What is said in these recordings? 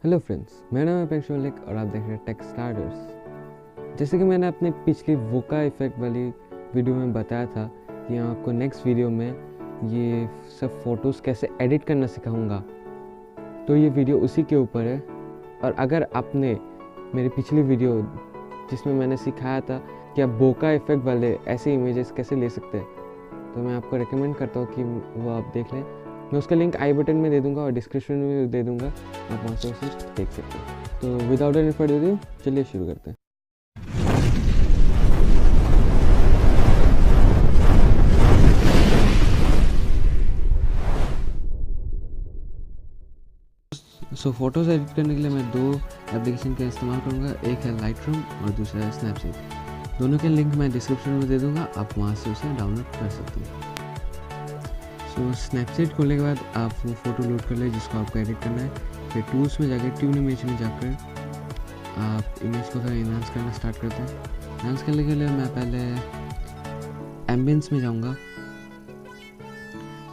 Hello friends, मेरा नाम है प्रियांशु मल्लिक और आप देख रहे हैं टेक स्टार्टर्स। जैसे कि मैंने अपनी पिछली वोका इफेक्ट वाली वीडियो में बताया था कि मैं आपको नेक्स्ट वीडियो में ये सब फ़ोटोज़ कैसे एडिट करना सिखाऊंगा, तो ये वीडियो उसी के ऊपर है। और अगर आपने मेरी पिछली वीडियो जिसमें मैंने सिखाया था कि आप बोका इफेक्ट वाले ऐसे इमेजेस कैसे ले सकते हैं, तो मैं आपको रिकमेंड करता हूँ कि वो आप देख लें। मैं उसका लिंक आई बटन में दे दूंगा और डिस्क्रिप्शन में भी दे दूंगा, आप वहाँ से उसे देख सकते हैं। तो विदाउट एनी फर्दर ड्यू चलिए शुरू करते हैं। सो फोटोज़ एडिट करने के लिए मैं दो एप्लीकेशन का इस्तेमाल करूँगा, एक है लाइटरूम और दूसरा है स्नैपसीड। दोनों के लिंक मैं डिस्क्रिप्शन में दे दूँगा, आप वहाँ से उसे डाउनलोड कर सकते हैं। सो स्नैपसीड खोलने के बाद आप वो फ़ोटो लोड कर ले जिसको आपको एडिट करना है। फिर टूल्स में जाकर ट्यून इमेज में जाकर आप इमेज को थोड़ा इन्हांस करना स्टार्ट करते हैं। इन्हांस करने के लिए मैं पहले एम्बियंस में जाऊँगा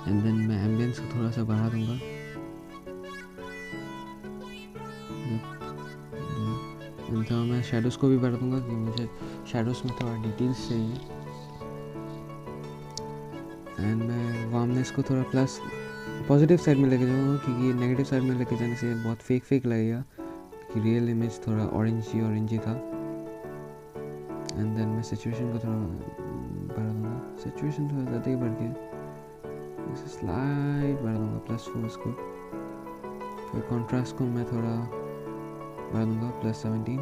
एंड देन मैं एम्बियंस को थोड़ा सा बढ़ा दूँगा। तो मैं शेडोज़ को भी बढ़ा दूँगा कि मुझे शेडोज़ में थोड़ा डिटेल्स चाहिए। एंड मैं वार्मनेस को थोड़ा प्लस पॉजिटिव साइड में लेके जाऊँगा, क्योंकि नेगेटिव साइड में लेके जाने से बहुत फेक लगेगा कि रियल इमेज थोड़ा ऑरेंजी था। एंड देन मैं सिचुएशन को थोड़ा बढ़ा दूँगा, सिचुएशन थोड़ा ज़्यादा ही बढ़ गया, इसे स्लाइड बढ़ा दूँगा +4 को। फिर कॉन्ट्रास्ट को मैं थोड़ा बढ़ा दूँगा +17।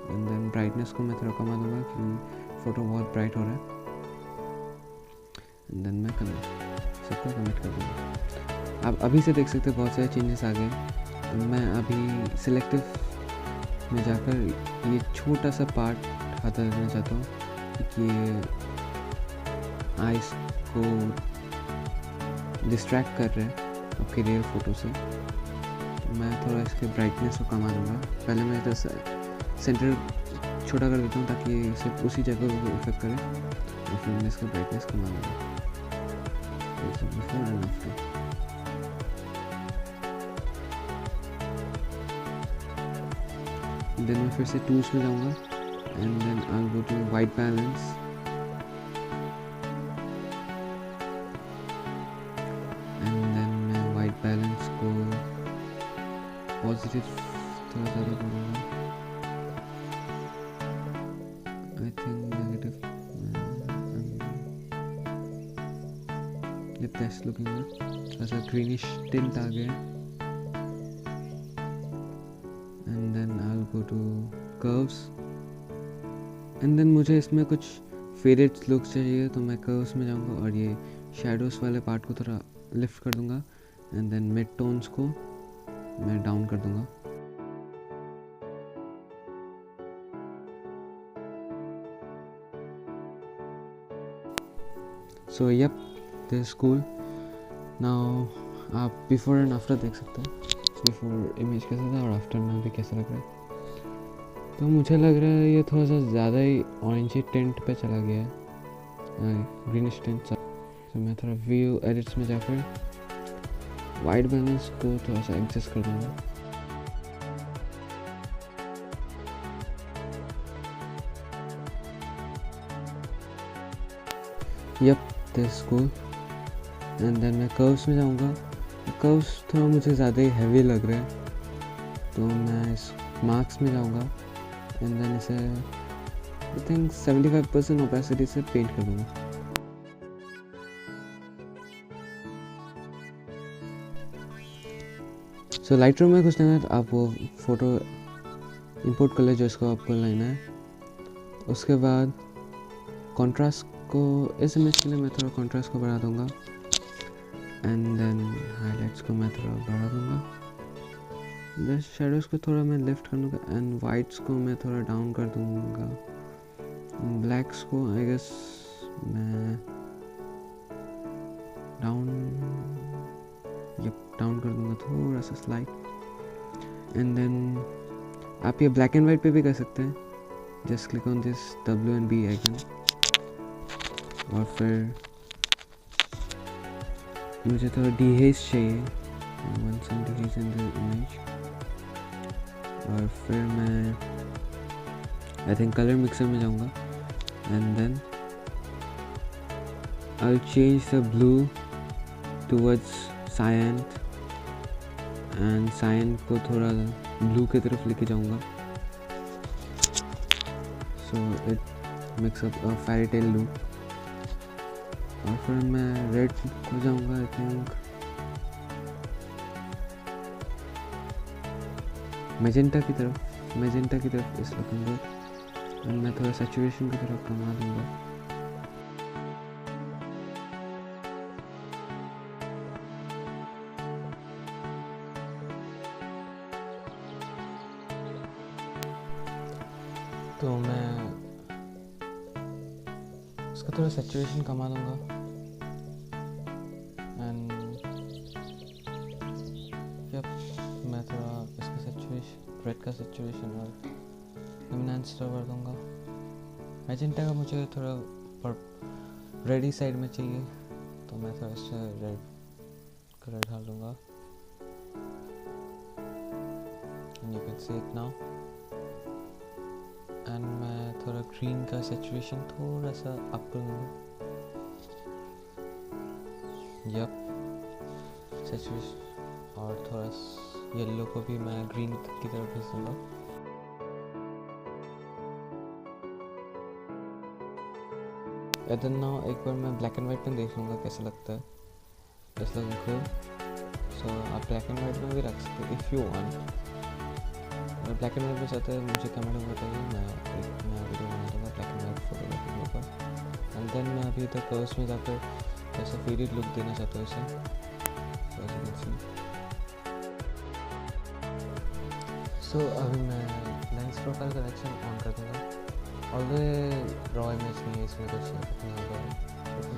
एंड देन ब्राइटनेस को मैं थोड़ा कमा दूँगा क्योंकि फ़ोटो बहुत ब्राइट हो रहा है। एंड देन मैं सबको कमिट कर दूँगा। आप अभी से देख सकते हैं बहुत सारे चेंजेस आ गए। तो मैं अभी सिलेक्टिव में जाकर ये छोटा सा पार्ट हटा देना चाहता हूँ, क्योंकि आइस को डिस्ट्रैक्ट कर रहे हैं आपके रियल फ़ोटो से। मैं थोड़ा इसके ब्राइटनेस को कमा दूँगा। पहले मैं इधर सेंटर छोटा कर देता हूँ ताकि सिर्फ उसी जगह को इफेक्ट करे, और फिर मैं इसका ब्राइटनेस कमा दूँगा। बिफोर एंड आफ्टर देन मैं फिर से टूल्स में जाऊँगा and then I go to white balance. And then मैं वाइट बैलेंस को पॉजिटिव थोड़ा ज़्यादा करूँगा, I think negative. That's looking good, थोड़ा सा ग्रीनिश टिंट आ गया। And then I will go to curves and then मुझे इसमें कुछ फेडेड लुक चाहिए, तो मैं कर्व्स में जाऊँगा और ये शैडोज़ वाले पार्ट को थोड़ा लिफ्ट कर दूँगा। एंड देन मिड टोन्स को मैं डाउन कर दूँगा। So yup, this is cool. Now आप बिफोर एंड आफ्टर देख सकते हैं, बिफोर इमेज कैसा था और आफ्टर में भी कैसा लग रहा है। तो मुझे लग रहा है ये थोड़ा सा ज़्यादा ही ऑरेंजी टिंट पे चला गया है, ग्रीनिश टिंट। तो मैं थोड़ा व्यू एडिट्स में जाकर वाइट बैलेंस को थोड़ा सा एडजस्ट कर दूँगा। Yup, this cool. And then मैं कर्व्स में जाऊँगा। कर्व्स थोड़ा मुझे ज़्यादा ही हैवी लग रहा है, तो मैं इस मार्क्स में जाऊँगा एंड देन इसे आई थिंक 75% ओपेसिटी से पेंट कर दूँगा। सो लाइटरूम में घुसने के बाद आप वो फ़ोटो इंपोर्ट कर ले जो इसको आपको लेना है। उसके बाद कॉन्ट्रास्ट को इस इमेज के लिए मैं थोड़ा कॉन्ट्रास्ट को बढ़ा दूँगा एंड देन हाईलाइट्स को मैं थोड़ा बढ़ा दूँगा। शेडोज़ को थोड़ा मैं लिफ्ट कर दूँगा एंड वाइट्स को मैं थोड़ा डाउन कर दूँगा। ब्लैक्स को आई गेस मैं डाउन कर दूँगा थोड़ा सा स्लाइड। एंड देन आप ये ब्लैक एंड वाइट पे भी कर सकते हैं, just click on this W&B icon. और फिर मुझे थोड़ा डिहेज चाहिए, 1 cm in the image। और फिर मैं आई थिंक कलर मिक्सर में जाऊँगा and then I change the blue towards cyan and cyan को थोड़ा ब्लू की तरफ लेके जाऊँगा so it makes up a fairy tale look. और फिर मैं रेड को जाऊँगा आई थिंक मैजेंटा की तरफ इस रखूँगा एंड मैं थोड़ा सैचुरेशन की तरफ कमा दूँगा। तो मैं इसका थोड़ा सैचुरेशन कमा दूँगा एंड यप मैं थोड़ा इसका सैचुरेशन रेड का सैचुरेशन और लुमिनेंस कर दूँगा। मैजेंटा का मुझे थोड़ा पर रेडी साइड में चाहिए तो मैं थोड़ा इससे रेड कलर डाल दूँगा। You can see it now and मैं थोड़ा ग्रीन का सैचुरेशन थोड़ा सा अप करूँगा। यप सैचुरेशन और थोड़ा येलो को भी मैं ग्रीन की तरफ भेज दूँगा। नाउ एक बार मैं ब्लैक एंड वाइट में देख लूँगा कैसा लगता है, कैसा लगता है। सो आप ब्लैक एंड वाइट में भी रख सकते हो इफ़ यू वांट। अगर ब्लैक एंड वाइट में चाहते हैं मुझे कमेंट में बताइए, मैं एक नया वीडियो बना दूँगा ब्लैक एंड वाइट फोटोग्राफी के ऊपर। एंड देन मैं अभी तक कर्व्स में जाकर कैसा फेडेड लुक देना चाहता हूँ इसे। सो अभी मैं लेंस प्रोफाइल करेक्शन ऑन कर दूँगा। ऑल द रॉ इमेज नहीं है इसमें कुछ नहीं होगा,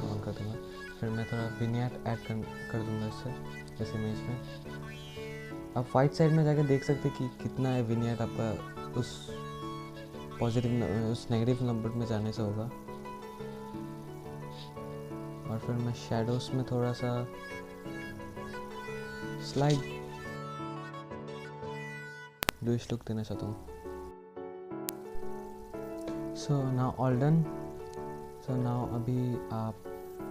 ऑन कर दूँगा। फिर मैं थोड़ा विनियट ऐड कर दूँगा इससे इस इमेज में। आप वाइट साइड में जाकर देख सकते हैं कि कितना है विनियट आपका उस पॉजिटिव उस नेगेटिव नंबर में जाने से होगा। और फिर मैं शैडोज में थोड़ा सा स्लाइड ब्लूइश लुक देना चाहता हूँ। So now all done. So now अभी आप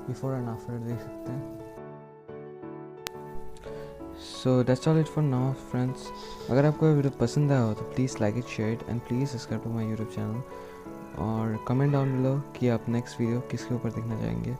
बिफोर एंड आफ्टर देख सकते हैं। So that's all it for now friends. अगर आपको वीडियो पसंद आया हो तो please like it, share it and please subscribe to my YouTube channel और कमेंट डाउन बिलो कि आप नेक्स्ट वीडियो किसके ऊपर देखना चाहेंगे।